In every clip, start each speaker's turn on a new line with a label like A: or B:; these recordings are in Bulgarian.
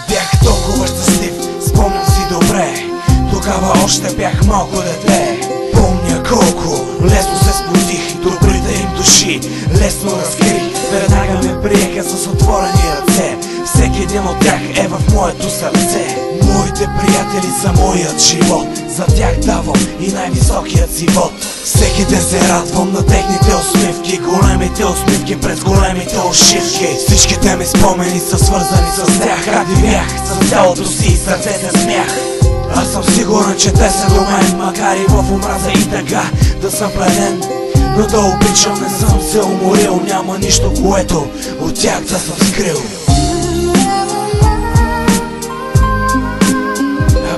A: Бях толкова щастлив, спомням си добре. Тогава още бях малко дете. Помня колко лесно се спустих, добрите им души лесно разкрих. Веднага ме приеха с отворени ръце. Всеки един от тях е в моето сърце. Моите приятели са моят живот. За тях давам и най-високият си вод. Всеки ден се радвам на техните усмивки, големите усмивки през големите ушивки. Всичките ми спомени са свързани с тях. Как бях с цялото си сърце се смях. Аз съм сигурен, че те са до мен, макар и в омраза и тъга да съм пленен. Но да обичам не съм се уморил, няма нищо, което от тях да съм скрил.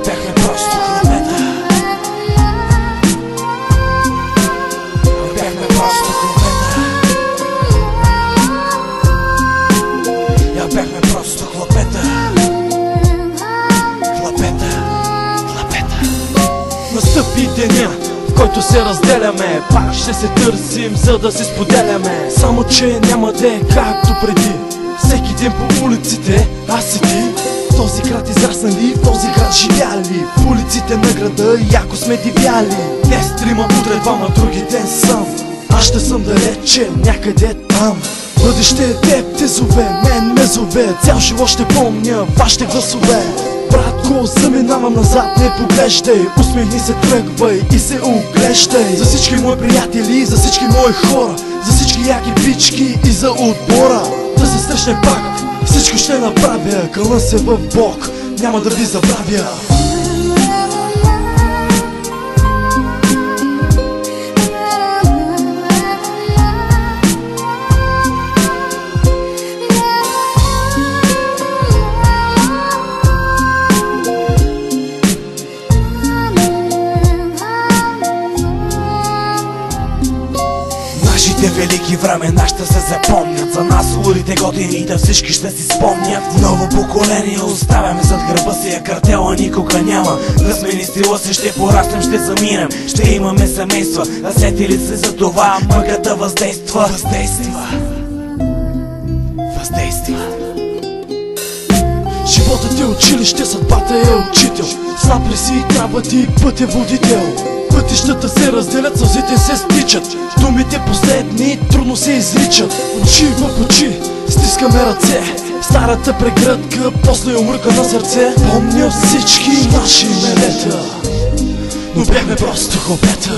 A: Бяхме просто хлопета. Бяхме просто хлопета. Бяхме просто хлопета.
B: Настъпи деня, в който се разделяме. Пак ще се търсим, за да се споделяме. Само че няма да е както преди. Всеки ден по улиците, аз и ти. В този град израснали, в този град живяли. В улиците на града яко сме дивяли. Днес трима, утре двама, други ден съм. Аз ще съм далече, някъде там. Бъдеще теб те зове, мен ме зове. Цял живот ще помня вашите гласове. Братко, заминавам назад, не поглеждай. Усмихни се, тръгвай и се оглеждай. За всички мои приятели, за всички мои хора, за всички яки бички и за отбора. Да се срещнем пак, всичко ще направя. Кълна се в Бог, няма да ви забравя.
A: Нашите велики времена ще се запомнят. За нас лудите години да всички ще си спомнят. Ново поколение оставяме зад гърба си, а картела никога няма да смени стила си. Ще пораснем, ще заминем, ще имаме семейства. А сетили се за това, мъката въздейства. Въздейства.
B: Животът е училище, съдбата е учител. Знат ли си, трябва ти път е водител. Пътищата се разделят, сълзите се стичат. Думите последни трудно се изричат. Очи в очи, стискаме ръце. Старата прегръдка, после умръка на сърце. Помня всички наши мелета, но бяхме просто хлопета.